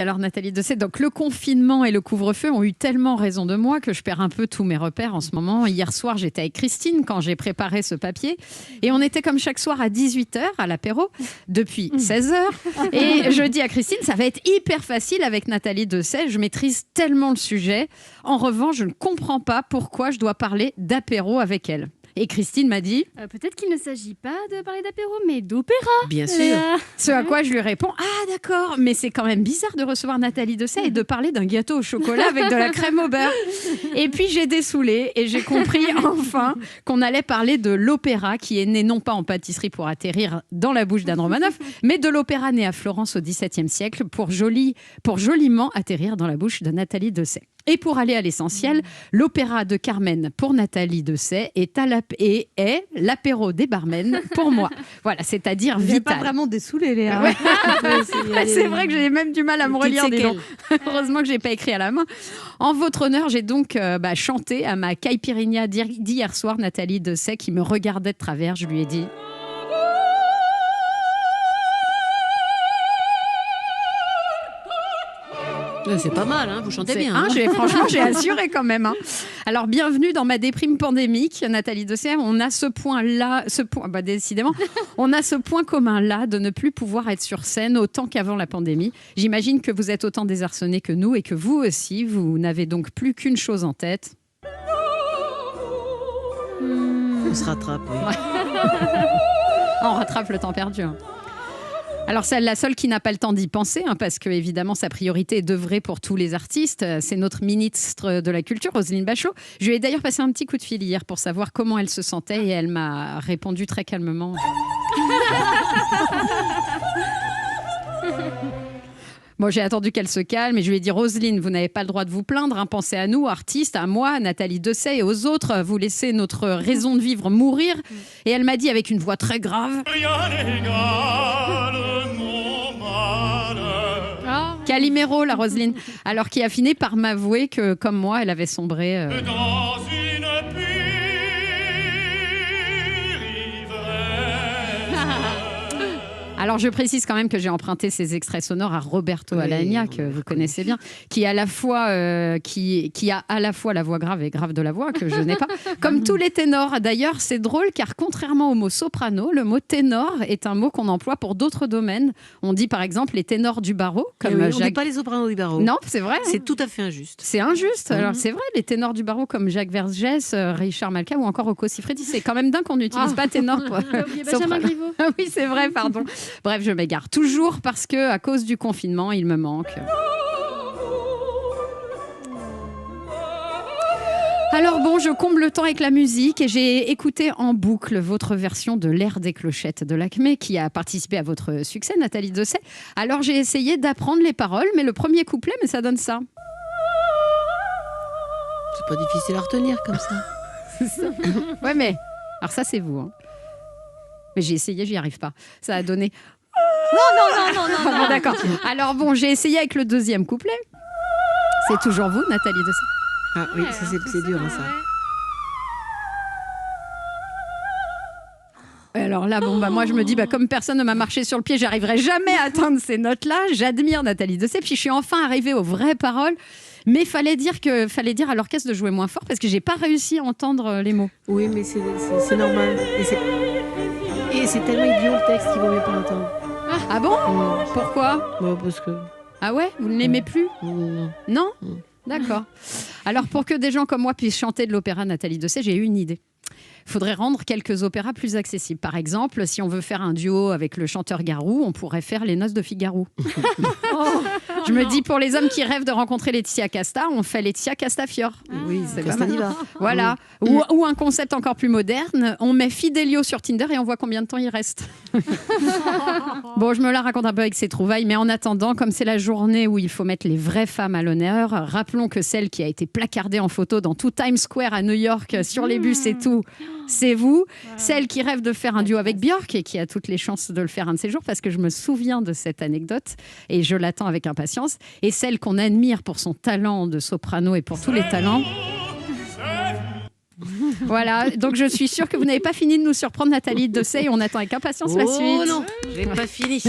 Alors Nathalie Dessay, donc le confinement et le couvre-feu ont eu tellement raison de moi que je perds un peu tous mes repères en ce moment. Hier soir, j'étais avec Christine quand j'ai préparé ce papier et on était comme chaque soir à 18h à l'apéro depuis 16h. Et je dis à Christine, ça va être hyper facile avec Nathalie Dessay, je maîtrise tellement le sujet. En revanche, je ne comprends pas pourquoi je dois parler d'apéro avec elle. Et Christine m'a dit peut-être qu'il ne s'agit pas de parler d'apéro, mais d'opéra. Bien sûr. Ce à quoi je lui réponds, ah d'accord, mais c'est quand même bizarre de recevoir Nathalie Dessay et de parler d'un gâteau au chocolat avec de la crème au beurre. Et puis j'ai dessoulé et j'ai compris enfin qu'on allait parler de l'opéra qui est né non pas en pâtisserie pour atterrir dans la bouche d'Anne Romanoff, mais de l'opéra né à Florence au XVIIe siècle pour joliment atterrir dans la bouche de Nathalie Dessay. Et pour aller à l'essentiel, l'opéra de Carmen pour Nathalie Dessay est l'apéro des barmen pour moi. Voilà, c'est-à-dire vital. Il n'y a pas vraiment dessoulé, Léa. Ouais. C'est vrai que j'ai même du mal à me relire. Heureusement que je n'ai pas écrit à la main. En votre honneur, j'ai donc chanté à ma caipirinha d'hier soir, Nathalie Dessay, qui me regardait de travers. Je lui ai dit... C'est pas mal, hein, vous chantez bien. Hein. Franchement, j'ai assuré quand même. Hein. Alors, bienvenue dans ma déprime pandémique, Nathalie Dessay. On a ce point-là, décidément, on a ce point commun-là de ne plus pouvoir être sur scène autant qu'avant la pandémie. J'imagine que vous êtes autant désarçonnés que nous et que vous aussi, vous n'avez donc plus qu'une chose en tête. On se rattrape, oui. On rattrape le temps perdu. Hein. Alors, c'est la seule qui n'a pas le temps d'y penser, hein, parce que évidemment sa priorité est d'œuvrer pour tous les artistes. C'est notre ministre de la Culture, Roselyne Bachelot. Je lui ai d'ailleurs passé un petit coup de fil hier pour savoir comment elle se sentait et elle m'a répondu très calmement. Bon, j'ai attendu qu'elle se calme et je lui ai dit, Roselyne, vous n'avez pas le droit de vous plaindre, hein, pensez à nous, artistes, à moi, à Nathalie Dessay et aux autres, vous laissez notre raison de vivre mourir. Et elle m'a dit avec une voix très grave... Calimero, la Roselyne. Alors qui a fini par m'avouer que, comme moi, elle avait sombré... Dans une Alors, je précise quand même que j'ai emprunté ces extraits sonores à Roberto Alagna, que vous connaissez bien, qui a à la fois la voix grave et grave de la voix, que je n'ai pas. Comme tous les ténors. D'ailleurs, c'est drôle, car contrairement au mot soprano, le mot ténor est un mot qu'on emploie pour d'autres domaines. On dit, par exemple, les ténors du barreau. Comme on ne dit pas les sopranos du barreau. Non, c'est vrai. C'est tout à fait injuste. C'est injuste. Alors, c'est vrai, les ténors du barreau, comme Jacques Vergès, Richard Malka ou encore Rocco Siffredi. C'est quand même dingue qu'on n'utilise pas ténor. Benjamin Griveaux. Oui, c'est vrai, pardon. Bref, je m'égare toujours parce que, à cause du confinement, il me manque. Alors bon, je comble le temps avec la musique et j'ai écouté en boucle votre version de l'Air des clochettes de l'Acmé qui a participé à votre succès, Nathalie Dessay. Alors j'ai essayé d'apprendre les paroles, mais le premier couplet, mais ça donne ça. C'est pas difficile à retenir comme ça. C'est ça. Ouais, mais alors ça c'est vous. Hein. Mais j'ai essayé, j'y arrive pas. Ça a donné... Non. Bon, d'accord. Alors bon, j'ai essayé avec le deuxième couplet. C'est toujours vous, Nathalie Dessay. Ah oui, ça c'est dur, hein, ça. Alors là, moi je me dis, comme personne ne m'a marché sur le pied, j'arriverai jamais à atteindre ces notes-là. J'admire Nathalie Dessay, puis je suis enfin arrivée aux vraies paroles. Mais fallait dire à l'orchestre de jouer moins fort parce que j'ai pas réussi à entendre les mots. Oui, mais c'est normal. Et c'est tellement idiot le texte qu'il vaut mieux pas l'entendre. Ah bon ? Pourquoi ? Parce que... Ah ouais ? Vous ne l'aimez plus ? Non ? D'accord. Alors pour que des gens comme moi puissent chanter de l'opéra Nathalie Dessay, j'ai eu une idée. Il faudrait rendre quelques opéras plus accessibles. Par exemple, si on veut faire un duo avec le chanteur Garou, on pourrait faire Les Noces de Figaro. Je me dis, pour les hommes qui rêvent de rencontrer Laetitia Casta, on fait Laetitia Castafiore. Oui, c'est Castanova. Voilà. Oui. Ou un concept encore plus moderne, on met Fidelio sur Tinder et on voit combien de temps il reste. Bon, je me la raconte un peu avec ces trouvailles, mais en attendant, comme c'est la journée où il faut mettre les vraies femmes à l'honneur, rappelons que celle qui a été placardée en photo dans tout Times Square à New York, sur les bus et tout, c'est vous. Celle qui rêve de faire un duo avec Björk et qui a toutes les chances de le faire un de ces jours, parce que je me souviens de cette anecdote et je l'attends avec impatience. Et celle qu'on admire pour son talent de soprano et pour tous les talents. Voilà, donc je suis sûre que vous n'avez pas fini de nous surprendre, Nathalie Dessay. On attend avec impatience la suite. Oh non, j'ai pas fini.